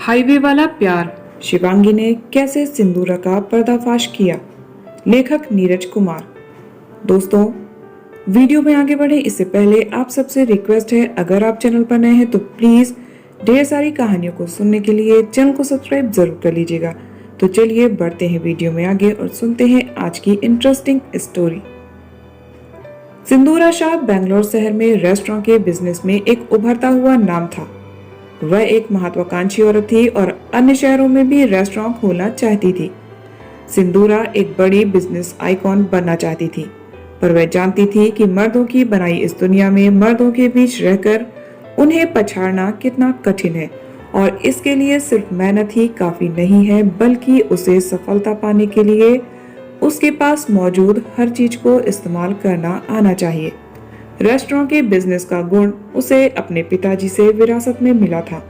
Highway वाला प्यार, शिवांगी ने कैसे सिंदूरा का पर्दाफाश किया। लेखक नीरज कुमार। दोस्तों, वीडियो में आगे बढ़े इससे पहले आप सबसे रिक्वेस्ट है, अगर आप चैनल पर नए हैं तो प्लीज ढेर सारी कहानियों को सुनने के लिए चैनल को सब्सक्राइब जरूर कर लीजिएगा। तो चलिए बढ़ते हैं वीडियो में आगे और सुनते हैं आज की इंटरेस्टिंग स्टोरी। सिंदूरा शाह बेंगलोर शहर में रेस्टोरेंट के बिजनेस में एक उभरता हुआ नाम था। वह एक महत्वाकांक्षी औरत थी और अन्य शहरों में भी रेस्टोरेंट खोलना चाहती थी। सिंदूरा एक बड़ी बिजनेस आइकॉन बनना चाहती थी, पर वह जानती थी कि मर्दों की बनाई इस दुनिया में मर्दों के बीच रहकर उन्हें पछाड़ना कितना कठिन है और इसके लिए सिर्फ मेहनत ही काफी नहीं है, बल्कि उसे सफलता पाने के लिए उसके पास मौजूद हर चीज को इस्तेमाल करना आना चाहिए। रेस्टोरेंट के बिजनेस का गुण उसे अपने पिताजी से विरासत में मिला था।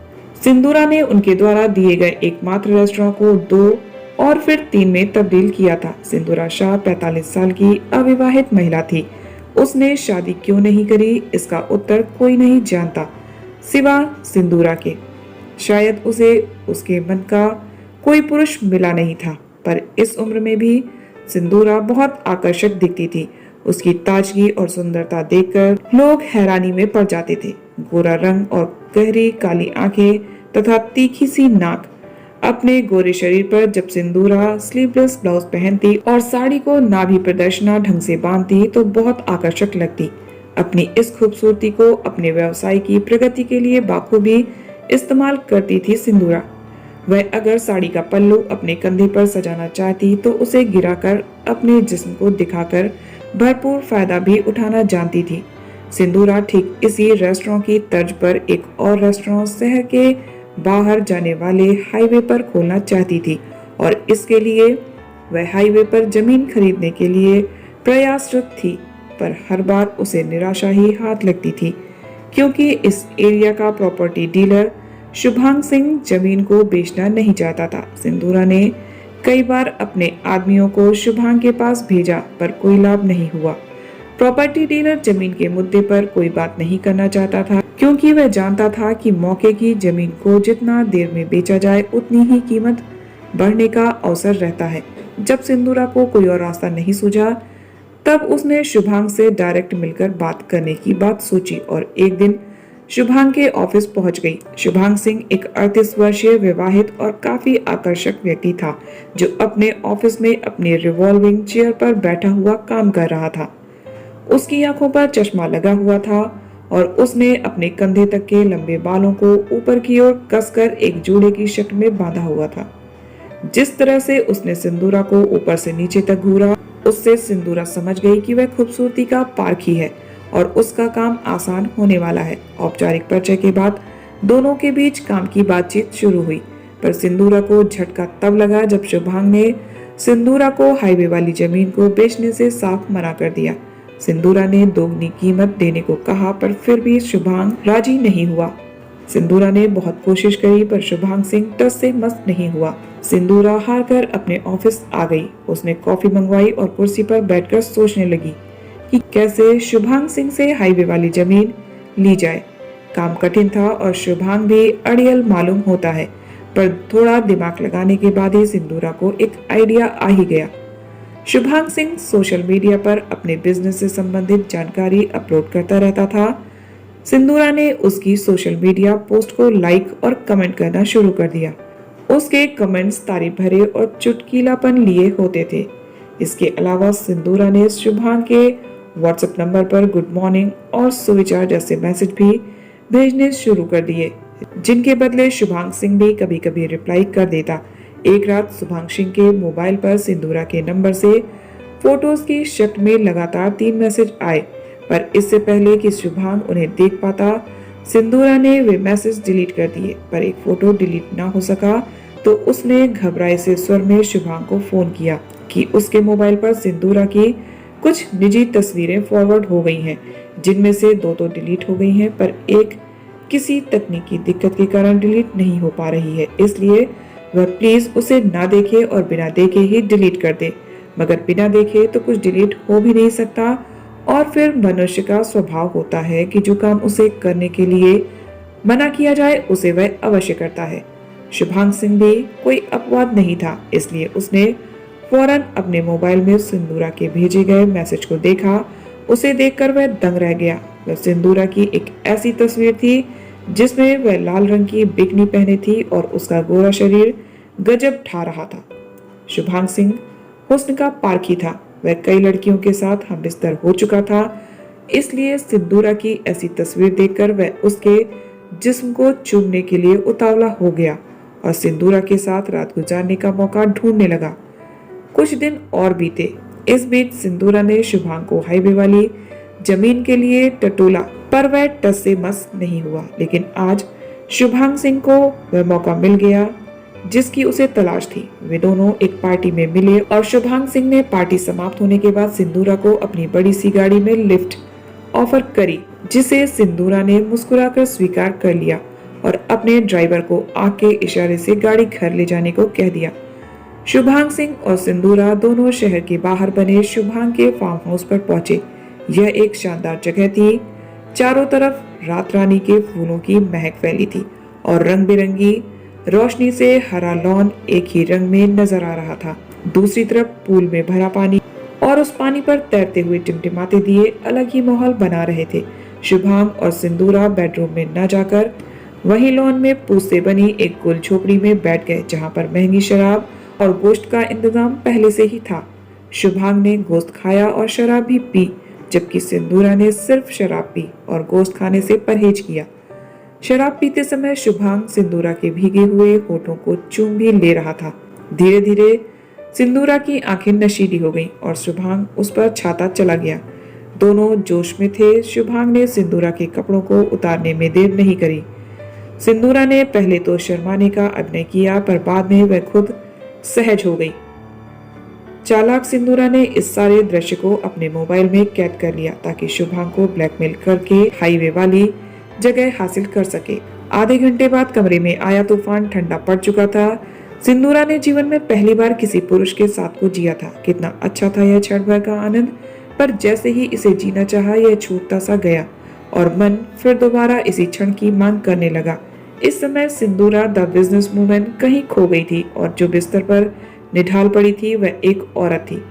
सिंदूरा ने उनके द्वारा दिए गए एकमात्र रेस्टोरेंट को 2 और फिर 3 में तब्दील किया था। सिंदूरा शाह 45 साल की अविवाहित महिला थी। उसने शादी क्यों नहीं करी, इसका उत्तर कोई नहीं जानता सिवा सिंदूरा के। शायद उसे उसके मन का कोई पुरुष मिला नहीं था, पर इस उम्र में भी सिंदूरा बहुत आकर्षक दिखती थी। उसकी ताजगी और सुंदरता देखकर लोग हैरानी में पड़ जाते थे। गोरा रंग और गहरी काली आंखें तथा तीखी सी नाक। अपने गोरे शरीर पर जब सिंदूरा स्लीवलेस ब्लाउज पहनती और साड़ी को नाभि प्रदर्शना ढंग से बांधती तो बहुत आकर्षक लगती। अपनी इस खूबसूरती को अपने व्यवसाय की प्रगति के लिए बाखूबी इस्तेमाल करती थी सिंदूरा। वह अगर साड़ी का पल्लू अपने कंधे पर सजाना चाहती तो उसे गिराकर अपने जिस्म को दिखाकर भरपूर फायदा भी उठाना जानती थी। सिंदूरा ठीक इसी रेस्टोरेंट की तर्ज पर एक और रेस्टोरेंट शहर के बाहर जाने वाले हाईवे पर खोलना चाहती थी और इसके लिए वह हाईवे पर जमीन खरीदने के लिए प्रयासरत थी, पर हर बार उसे निराशा ही हाथ लगती थी, क्योंकि इस एरिया का प्रॉपर्टी डीलर शुभांग सिंह जमीन को बेचना नहीं चाहता था। सिंदूरा ने कई बार अपने आदमियों को शुभांग के पास भेजा, पर कोई लाभ नहीं हुआ। प्रॉपर्टी डीलर जमीन के मुद्दे पर कोई बात नहीं करना चाहता था, क्योंकि वह जानता था कि मौके की जमीन को जितना देर में बेचा जाए उतनी ही कीमत बढ़ने का अवसर रहता है। जब सिंदूरा को कोई और रास्ता नहीं सूझा, तब उसने शुभांग से डायरेक्ट मिलकर बात करने की बात सोची और एक दिन शुभांग के ऑफिस पहुंच गई। शुभांग सिंह एक 38 वर्षीय विवाहित और काफी आकर्षक व्यक्ति था, जो अपने ऑफिस में अपनी रिवॉल्विंग चेयर पर बैठा हुआ काम कर रहा था। उसकी आंखों पर चश्मा लगा हुआ था और उसने अपने कंधे तक के लंबे बालों को ऊपर की ओर कसकर एक जूड़े की शक्ल में बांधा हुआ था। जिस तरह से उसने सिंदूरा को ऊपर से नीचे तक घूरा, उससे सिंदूरा समझ गई कि वह खूबसूरती का पारखी है और उसका काम आसान होने वाला है। औपचारिक परिचय के बाद दोनों के बीच काम की बातचीत शुरू हुई, पर सिंदूरा को झटका तब लगा जब शुभांग ने सिंदूरा को हाईवे वाली जमीन को बेचने से साफ मना कर दिया। सिंदूरा ने दोगुनी कीमत देने को कहा, पर फिर भी शुभांग राजी नहीं हुआ। सिंदूरा ने बहुत कोशिश करी, पर शुभांग सिंह टस से मस नहीं हुआ। सिंदूरा हार कर अपने ऑफिस आ गई। उसने कॉफी मंगवाई और कुर्सी पर बैठकर सोचने लगी कि कैसे शुभांग सिंह से हाईवे वाली जमीन ली जाए। काम कठिन था और शुभांग भी अड़ियल मालूम होता है, पर थोड़ा दिमाग लगाने के बाद ही सिंदूरा को एक आइडिया आ ही गया। शुभांग सिंह सोशल मीडिया पर अपने बिजनेस से संबंधित जानकारी अपलोड करता रहता था। सिंदूरा ने उसकी सोशल मीडिया पोस्ट को लाइक और कमेंट करना शुरू कर दिया। उसके कमेंट्स तारीफ भरे और चुटकीलापन लिए होते थे। इसके अलावा सिंदूरा ने शुभांग के व्हाट्सएप नंबर पर गुड मॉर्निंग और सुविचार जैसे मैसेज भी भेजने शुरू कर दिए, जिनके बदले शुभांग सिंह भी कभी कभी रिप्लाई कर देता। एक रात शुभांग सिंह के मोबाइल पर सिंदूरा के नंबर से फोटोज की शक्ल में लगातार 3 मैसेज आए, पर इससे पहले कि शुभांग उन्हें देख पाता, सिंदूरा ने वे मैसेज डिलीट कर दिए। पर एक फोटो डिलीट ना हो सका तो उसने घबराए से स्वर में शुभांग को फोन किया कि उसके मोबाइल पर सिंदूरा की कुछ निजी तस्वीरें फॉरवर्ड हो गई हैं, जिनमें से 2 तो डिलीट हो गई हैं, पर एक किसी तकनीकी दिक्कत के कारण डिलीट नहीं हो पा रही है। इसलिए वह प्लीज उसे ना देखे और बिना देखे ही डिलीट कर दे। मगर बिना देखे तो कुछ डिलीट हो भी नहीं सकता, और फिर मनुष्य का स्वभाव होता है कि जो काम उसे करने के लिए मना किया जाए उसे वह अवश्य करता है। शुभांग सिंह भी कोई अपवाद नहीं था, इसलिए उसने फौरन अपने मोबाइल में सिंदूरा के भेजे गए मैसेज को देखा। उसे देखकर वह दंग रह गया। वह सिंदूरा की एक ऐसी तस्वीर थी जिसमें वह लाल रंग की बिकनी पहने थी और उसका गोरा शरीर गजब ढा रहा था। शुभांग सिंह हुस्न का पारखी था। वह कई लड़कियों के साथ हमबिस्तर हो चुका था, इसलिए सिंदूरा की ऐसी तस्वीर देखकर वह उसके जिस्म को चूमने के लिए उतावला हो गया और सिंदूरा के साथ रात गुजारने का मौका ढूंढने लगा। कुछ दिन और बीते। इस बीच सिंदूरा ने शुभांग को हाईवे वाली जमीन के लिए टटोला, पर वह टस से मस नहीं हुआ। लेकिन आज शुभांग सिंह को वह मौका मिल गया जिसकी उसे तलाश थी। वे दोनों एक पार्टी में मिले और शुभांग सिंह ने पार्टी समाप्त होने के बाद सिंदूरा को अपनी बड़ी सी गाड़ी में लिफ्ट ऑफर करी, जिसे सिंदूरा ने मुस्कुराकर स्वीकार कर लिया और अपने ड्राइवर को आंख के इशारे से गाड़ी घर ले जाने को कह दिया। शुभांग सिंह और सिंदूरा दोनों शहर के बाहर बने शुभांग के फार्म हाउस पर पहुंचे। यह एक शानदार जगह थी। चारों तरफ रात रानी के फूलों की महक फैली थी और रंग बिरंगी रोशनी से हरा लॉन एक ही रंग में नजर आ रहा था। दूसरी तरफ पूल में भरा पानी और उस पानी पर तैरते हुए टिमटिमाते दिए अलग ही माहौल बना रहे थे। शुभांग और सिंदूरा बेडरूम में न जाकर वही लॉन में पूस से बनी एक गोल झोपड़ी में बैठ गए, जहाँ पर महंगी शराब और गोश्त का इंतजाम पहले से ही था। शुभांग ने गोश्त खाया और शराब भी पी, जबकि सिंदूरा ने सिर्फ शराब पी और गोश्त खाने से परहेज किया। शराब पीते समय शुभांग सिंदूरा के भीगे हुए होठों को चूम भी ले रहा था। धीरे धीरे सिंदूरा की आंखें नशीली हो गईं और शुभांग उस पर छाता चला गया। दोनों जोश में थे। शुभांग ने सिंदूरा के कपड़ों को उतारने में देर नहीं करी। सिंदूरा ने पहले तो शर्माने का अभिनय किया, पर बाद में वह खुद सहज हो गई। चालाक सिंदूरा ने इस सारे दृश्य को अपने मोबाइल में कैद कर लिया ताकि शुभांग को ब्लैकमेल करके हाईवे वाली जगह हासिल कर सके। आधे घंटे बाद कमरे में आया तूफान ठंडा पड़ चुका था। सिंदूरा ने जीवन में पहली बार किसी पुरुष के साथ को जिया था। कितना अच्छा था यह क्षण भर का आनंद, पर जैसे ही इसे जीना चाहा यह छूटता सा गया और मन फिर दोबारा इसी क्षण की मांग करने लगा। इस समय सिंदूरा द बिजनेस वूमेन कहीं खो गई थी और जो बिस्तर पर निढाल पड़ी थी वह एक औरत थी।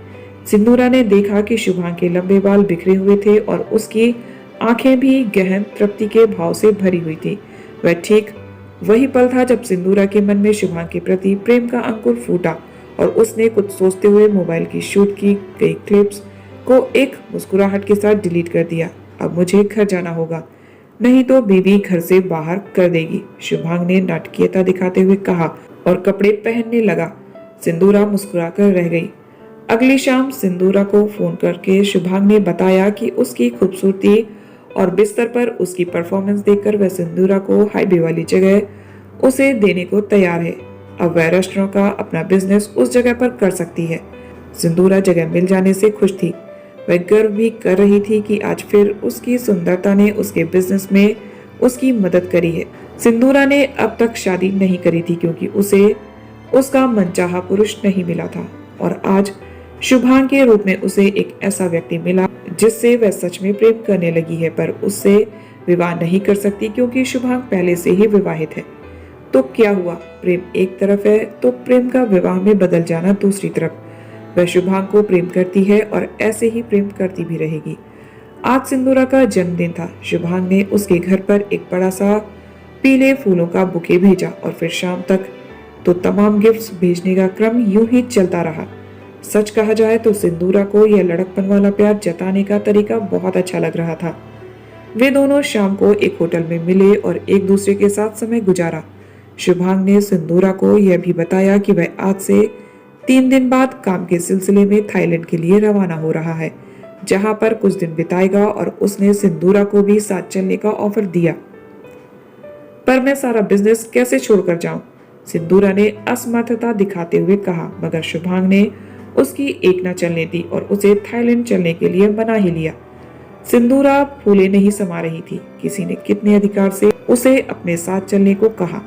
सिंदूरा ने देखा कि शुभांग के लंबे बाल बिखरे हुए थे और उसकी आंखें भी गहन तृप्ति के भाव से भरी हुई थी। वह ठीक वही पल था जब सिंदूरा के मन में शुभांग के प्रति प्रेम का अंकुर फूटा और उसने कुछ सोचते हुए मोबाइल की शूट की गई क्लिप्स को एक मुस्कुराहट के साथ डिलीट कर दिया। अब मुझे घर जाना होगा, नहीं तो बीवी घर से बाहर कर देगी, शुभांग ने नाटकीयता दिखाते हुए कहा और कपड़े पहनने लगा। सिंदूरा मुस्कुराकर रह गई। अगली शाम सिंदूरा को फोन करके शुभांग ने बताया कि उसकी खूबसूरती और बिस्तर पर उसकी परफॉर्मेंस देखकर वह सिंदूरा को हाईवे वाली जगह उसे देने को तैयार है। अब वह रेस्टोरेंट का अपना बिजनेस उस जगह पर कर सकती है। सिंदूरा जगह मिल जाने से खुश थी। वह गर्व भी कर रही थी कि आज फिर उसकी सुंदरता ने उसके बिजनेस में उसकी मदद करी है। सिंदूरा ने अब तक शादी नहीं करी थी क्योंकि उसे उसका मनचाहा पुरुष नहीं मिला था और आज शुभांग के रूप में उसे एक ऐसा व्यक्ति मिला जिससे वह सच में प्रेम करने लगी है, पर उससे विवाह नहीं कर सकती क्योंकि शुभांग पहले से ही विवाहित है। तो क्या हुआ, प्रेम एक तरफ है तो प्रेम का विवाह में बदल जाना दूसरी तरफ। वह शुभांग को प्रेम करती है और ऐसे ही प्रेम करती भी रहेगी। आज सिंदूरा का जन्मदिन था। शुभांग ने उसके घर पर एक बड़ा सा पीले फूलों का बुके भेजा और फिर शाम तक तो तमाम गिफ्ट्स भेजने का क्रम यूं ही चलता रहा। सच कहा जाए तो सिंदूरा को यह लड़कपन वाला प्यार जताने का तरीका बहुत अच्छा लग रहा था। वे दोनों शाम को एक होटल में मिले और एक दूसरे के साथ समय गुजारा। शुभांग ने सिंदूरा को यह भी बताया कि वह आज से 3 दिन बाद काम के सिलसिले में थाईलैंड के लिए रवाना हो रहा है, जहां पर कुछ दिन बिताएगा और उसने सिंदूरा को भी साथ चलने का ऑफर दिया। पर मैं सारा बिजनेस कैसे छोड़कर जाऊं? सिंदूरा ने असमर्थता दिखाते हुए कहा, मगर शुभांग ने उसकी एक न चलने दी और उसे थाईलैंड चलने के लिए मना ही लिया। सिंदूरा फूले नहीं समा रही थी। किसी ने कितने अधिकार से उसे अपने साथ चलने को कहा।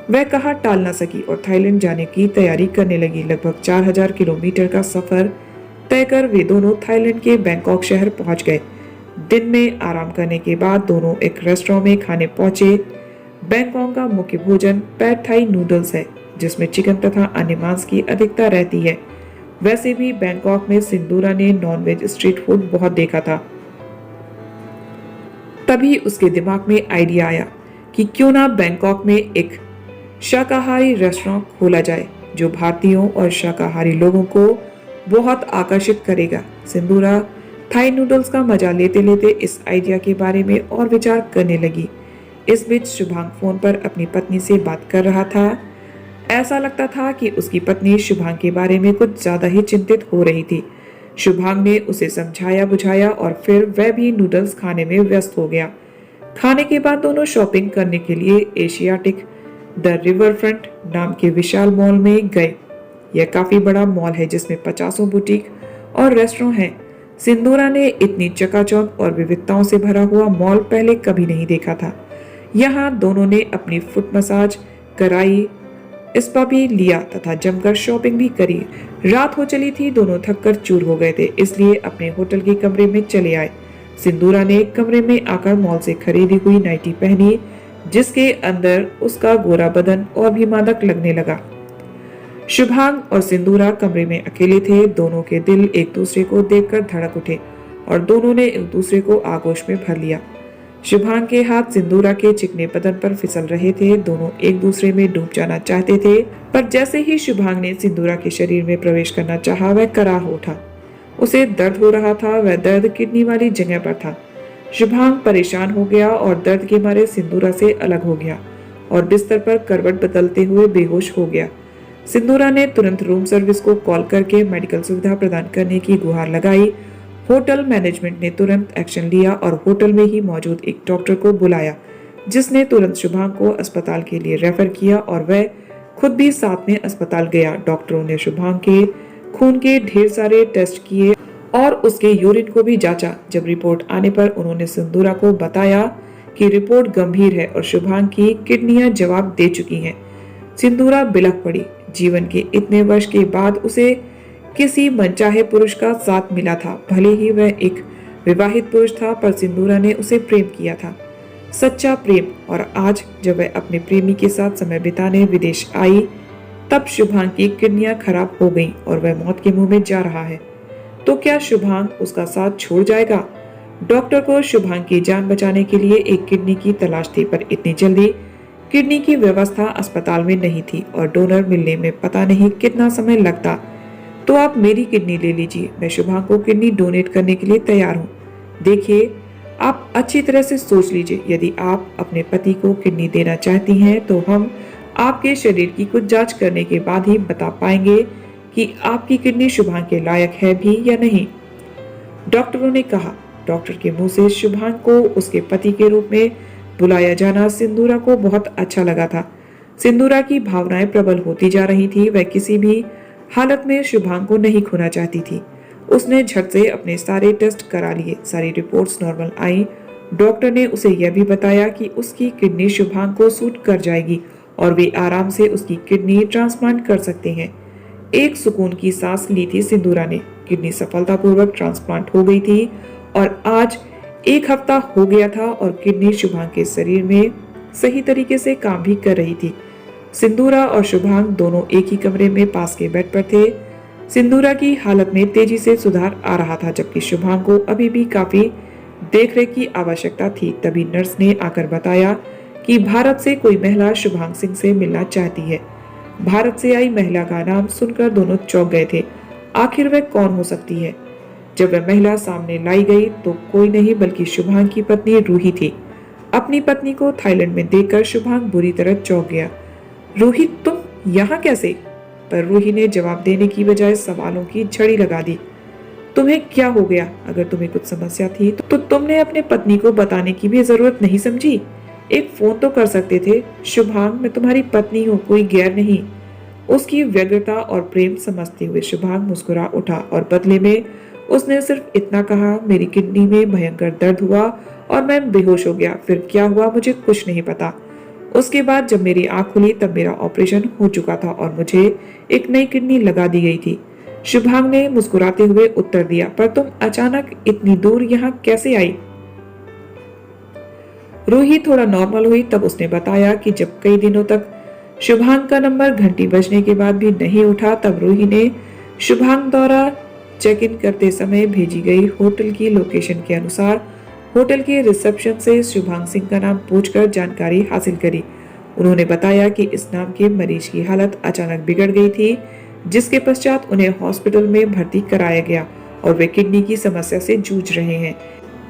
वह कहा टाल न सकी और थाईलैंड जाने की तैयारी करने लगी। लगभग 4000 किलोमीटर का सफर तय कर वे दोनों थाईलैंड के बैंकॉक शहर पहुंच गए। दिन में आराम करने के बाद दोनों एक रेस्टोरेंट में खाने पहुंचे बैंकॉक का मुख्य भोजन पैड थाई नूडल्स है, जिसमें चिकन तथा अन्य मांस की अधिकता रहती है। वैसे भी बैंकॉक में सिंदूरा ने नॉनवेज स्ट्रीट फूड बहुत देखा था। तभी उसके दिमाग में आइडिया आया कि क्यों ना बैंकॉक में एक शाकाहारी रेस्टोरेंट खोला जाए जो भारतीयों और शाकाहारी लोगों को बहुत आकर्षित करेगा। सिंदूरा थाई नूडल्स का मजा लेते लेते इस आइडिया के बारे में और विचार करने लगी। इस बीच शुभांग फोन पर अपनी पत्नी से बात कर रहा था। ऐसा लगता था कि उसकी पत्नी शुभांग के बारे में कुछ ज्यादा ही चिंतित हो रही थी। शुभांग ने उसे समझाया बुझाया और फिर वह भी नूडल्स खाने में व्यस्त हो गया। खाने के बाद दोनों शॉपिंग करने के लिए एशियाटिक द रिवर फ्रंट नाम के विशाल मॉल में गए। यह काफी बड़ा मॉल है जिसमें 50 बुटीक और रेस्टोरेंट हैं। सिंदूरा ने इतनी चकाचौंध और विविधताओं से भरा हुआ मॉल पहले कभी नहीं देखा था। यहाँ दोनों ने अपनी फुट मसाज कराई, स्पा भी लिया तथा जमकर शॉपिंग भी करी। रात हो चली थी, दोनों थककर चूर हो गए थे, इसलिए अपने होटल के कमरे में चले आए। सिंदूरा ने कमरे में आकर मॉल से खरीदी हुई नाइटी पहनी, जिसके अंदर उसका गोरा बदन और भी मादक लगने लगा। शुभांग और सिंदूरा कमरे में अकेले थे। दोनों के दिल एक दूसरे को देखकर धड़क उठे और दोनों ने एक दूसरे को आगोश में भर लिया। शुभांग के हाथ सिंदूरा के चिकने बदन पर फिसल रहे थे। दोनों एक दूसरे में डूब जाना चाहते थे, पर जैसे ही शुभांग ने सिंदूरा के शरीर में प्रवेश करना चाहा, वह कराह उठा। उसे दर्द हो रहा था। वह दर्द किडनी वाली जगह पर था। शुभांग परेशान हो गया और दर्द के मारे सिंदूरा से अलग हो गया और बिस्तर पर करवट बदलते हुए बेहोश हो गया। सिंदूरा ने तुरंत रूम सर्विस को कॉल करके मेडिकल सुविधा प्रदान करने की गुहार लगाई। होटल मैनेजमेंट ने तुरंत एक्शन लिया और होटल में ही मौजूद एक डॉक्टर को बुलाया, जिसने तुरंत शुभांग को अस्पताल के लिए रेफर किया और वह खुद भी साथ में अस्पताल गया। डॉक्टरों ने शुभांग के खून के ढेर सारे टेस्ट किए और उसके यूरिन को भी जांचा। जब रिपोर्ट आने पर उन्होंने सिंदूरा को बताया कि रिपोर्ट गंभीर है और शुभांग की किडनियां जवाब दे चुकी हैं। सिंदूरा बिलख पड़ी। जीवन के इतने वर्ष के बाद उसे किसी मनचाहे पुरुष का साथ मिला था। भले ही वह एक विवाहित पुरुष था, पर सिंदूरा ने उसे प्रेम किया था, सच्चा प्रेम। और आज जब वह अपने प्रेमी के साथ समय बिताने विदेश आई, तब शुभांग की किडनियां खराब हो गईं और वह मौत के मुंह में जा रहा है। तो क्या शुभांग उसका साथ छोड़ जाएगा? डॉक्टर को शुभांग की जान बचाने के लिए एक किडनी की तलाश थी, पर इतनी जल्दी किडनी की व्यवस्था अस्पताल में नहीं थी और डोनर मिलने में पता नहीं कितना समय लगता। तो आप मेरी किडनी ले लीजिए, मैं शुभांग को किडनी डोनेट करने के लिए तैयार हूँ। देखिए, आप अच्छी तरह से सोच लीजिए। यदि आप अपने पति को किडनी देना चाहती हैं, तो हम आपके शरीर की कुछ जांच करने के बाद ही बता पाएंगे कि आपकी किडनी शुभांग के लायक है भी या नहीं, डॉक्टरों ने कहा। डॉक्टर के मुंह से शुभांग को उसके पति के रूप में बुलाया जाना सिंदूरा को बहुत अच्छा लगा था। सिंदूरा की भावनाएं प्रबल होती जा रही थी। वह किसी भी हालत में शुभांग को नहीं खोना चाहती थी। उसने झट से अपने सारे टेस्ट करा लिए। सारी रिपोर्ट्स नॉर्मल आई। डॉक्टर ने उसे यह भी बताया कि उसकी किडनी शुभांग को सूट कर जाएगी और वे आराम से उसकी किडनी ट्रांसप्लांट कर सकते हैं। एक सुकून की सांस ली थी सिंदूरा ने। किडनी सफलतापूर्वक ट्रांसप्लांट हो गई थी और आज 1 हफ्ता हो गया था और किडनी शुभांग के शरीर में सही तरीके से काम भी कर रही थी। सिंदूरा और शुभांग दोनों एक ही कमरे में पास के बेड पर थे। सिंदूरा की हालत में तेजी से सुधार आ रहा था, जबकि शुभांग को अभी भी काफी देखरेख की आवश्यकता थी। तभी नर्स ने आकर बताया कि भारत से कोई महिला शुभांग सिंह से मिलना चाहती है। भारत से आई महिला का नाम सुनकर दोनों चौंक गए थे। आखिर वह कौन हो सकती है? जब वह महिला सामने लाई गई तो कोई नहीं बल्कि शुभांग की पत्नी रूही थी। अपनी पत्नी को थाईलैंड में देखकर शुभांग बुरी तरह चौंक गया। रूही, तुम यहाँ कैसे? पर रूही ने जवाब देने की बजाय सवालों की झड़ी लगा दी। तुम्हें क्या हो गया? अगर तुम्हें कुछ समस्या थी तो तुमने अपने पत्नी को बताने की भी जरूरत नहीं समझी। एक फोन तो कर सकते थे। शुभांग, मैं तुम्हारी पत्नी हूँ, कोई गैर नहीं। उसकी व्यग्रता और प्रेम समझते हुए शुभांग मुस्कुरा उठा और बदले में उसने सिर्फ इतना कहा, मेरी किडनी में भयंकर दर्द हुआ और मैं बेहोश हो गया। फिर क्या हुआ मुझे कुछ नहीं पता। उसके बाद जब मेरी आंख खुली तब मेरा ऑपरेशन हो चुका था और मुझे एक नई किडनी लगा दी गई थी। शुभांग ने मुस्कुराते हुए उत्तर दिया, पर तुम अचानक इतनी दूर यहाँ कैसे आई? रूही थोड़ा नॉर्मल हुई तब उसने बताया कि जब कई दिनों तक शुभांग का नंबर घंटी बजने के बाद भी नहीं उठा, तब रूही ने शुभांग द्वारा चेक इन करते समय भेजी गई होटल की लोकेशन के अनुसार होटल के रिसेप्शन से शुभांग सिंह का नाम पूछकर जानकारी हासिल करी। उन्होंने बताया कि इस नाम के मरीज की हालत अचानक बिगड़ गई थी, जिसके पश्चात उन्हें हॉस्पिटल में भर्ती कराया गया और वे किडनी की समस्या से जूझ रहे हैं।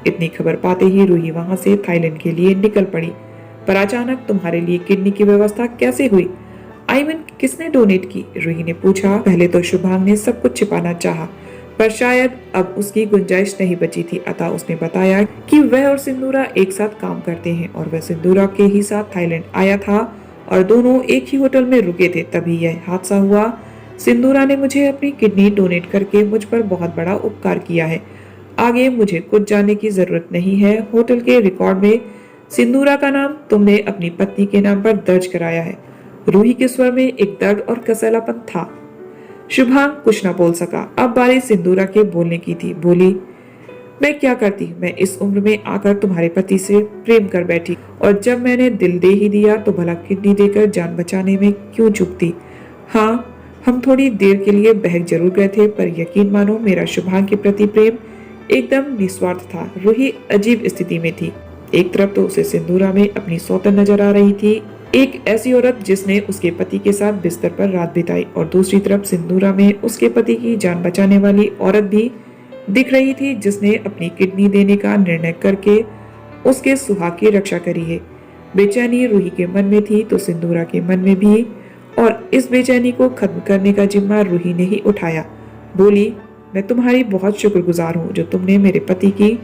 इतनी खबर पाते ही रूही वहां से थाईलैंड के लिए निकल पड़ी। पर अचानक तुम्हारे लिए किडनी की व्यवस्था कैसे हुई? आई मीन किसने डोनेट की? रूही ने पूछा। पहले तो शुभांग ने सब कुछ छिपाना चाहा, पर शायद अब उसकी गुंजाइश नहीं बची थी, अतः उसने बताया कि वह और सिंदूरा एक साथ काम करते हैं और वह सिंदूरा के ही साथ थाईलैंड आया था और दोनों एक ही होटल में रुके थे, तभी यह हादसा हुआ। सिंदूरा ने मुझे अपनी किडनी डोनेट करके मुझ पर बहुत बड़ा उपकार किया है। आगे मुझे कुछ जानने की जरूरत नहीं है। होटल के रिकॉर्ड में सिंदूरा का नाम तुमने अपनी पत्नी के नाम पर दर्ज कराया है। रूही के स्वर में एक दर्द और कसैलापन था। शुभांग कुछ न बोल सका। अब बारी सिंदूरा के बोलने की थी। बोली, मैं क्या करती? मैं इस उम्र में आकर तुम्हारे पति से प्रेम कर बैठी, और जब मैंने दिल दे ही दिया तो भला किडनी देकर जान बचाने में क्यों चूकती? हाँ, हम थोड़ी देर के लिए बहक जरूर गए थे, पर यकीन मानो मेरा शुभांग के प्रति प्रेम एकदम निस्वार्थ था। रूही अजीब स्थिति में थी। एक तरफ तो उसे सिंदूरा में अपनी सौतन नजर आ रही थी, एक ऐसी औरत जिसने उसके पति के साथ बिस्तर पर रात बिताई, और दूसरी तरफ सिंदूरा में उसके पति की जान बचाने वाली औरत भी दिख रही थी, जिसने अपनी किडनी देने का निर्णय करके उसके सुहाग की रक्षा करी है। बेचैनी रूही के मन में थी तो सिंदूरा के मन में भी, और इस बेचैनी को खत्म करने का जिम्मा रूही ने ही उठाया। बोली, मैं तुम्हारी बहुत शुक्रगुजार हूँ जो तुमने मेरे पति की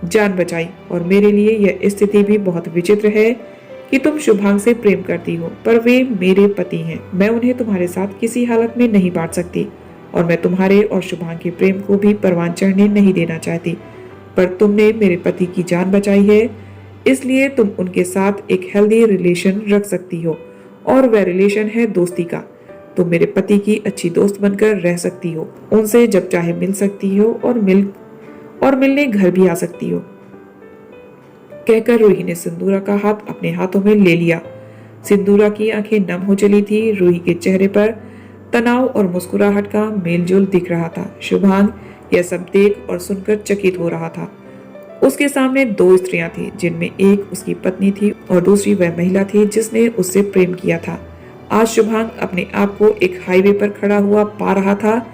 जान बचाई, और मेरे लिए यह स्थिति भी बहुत विचित्र है कि तुम शुभांग से प्रेम करती हो, पर वे मेरे पति हैं। मैं उन्हें तुम्हारे साथ किसी हालत में नहीं बांट सकती, और मैं तुम्हारे और शुभांग के प्रेम को भी परवान चढ़ने नहीं देना चाहती। पर तुमने मेरे पति की जान बचाई है, इसलिए तुम उनके साथ एक हेल्दी रिलेशन रख सकती हो, और वह रिलेशन है दोस्ती का। तुम मेरे पति की अच्छी दोस्त बनकर रह सकती हो, उनसे जब चाहे मिल सकती हो, और मिलने घर भी आ सकती हो। कहकर रूही ने सिंदूरा का हाथ अपने हाथों में ले लिया। सिंदूरा की आंखें नम हो चली थी। रूही के चेहरे पर तनाव और मुस्कुराहट का मेलजोल दिख रहा था। शुभांग यह सब देख और सुनकर चकित हो रहा था। उसके सामने दो स्त्रियां थी, जिनमें एक उसकी पत्नी थी और दूसरी वह महिला थी जिसने उससे प्रेम किया था। आज शुभांग अपने आप को एक हाईवे पर खड़ा हुआ पा रहा था,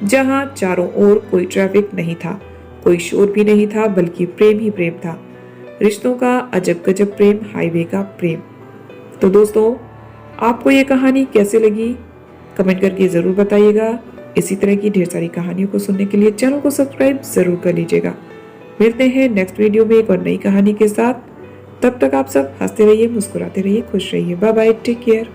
जहां चारों ओर कोई ट्रैफिक नहीं था, कोई शोर भी नहीं था, बल्कि प्रेम ही प्रेम था। रिश्तों का अजब गजब प्रेम, हाईवे का प्रेम। तो दोस्तों, आपको ये कहानी कैसे लगी कमेंट करके जरूर बताइएगा। इसी तरह की ढेर सारी कहानियों को सुनने के लिए चैनल को सब्सक्राइब जरूर कर लीजिएगा। मिलते हैं नेक्स्ट वीडियो में एक और नई कहानी के साथ। तब तक आप सब हंसते रहिए, मुस्कुराते रहिए, खुश रहिए। Bye bye, take care.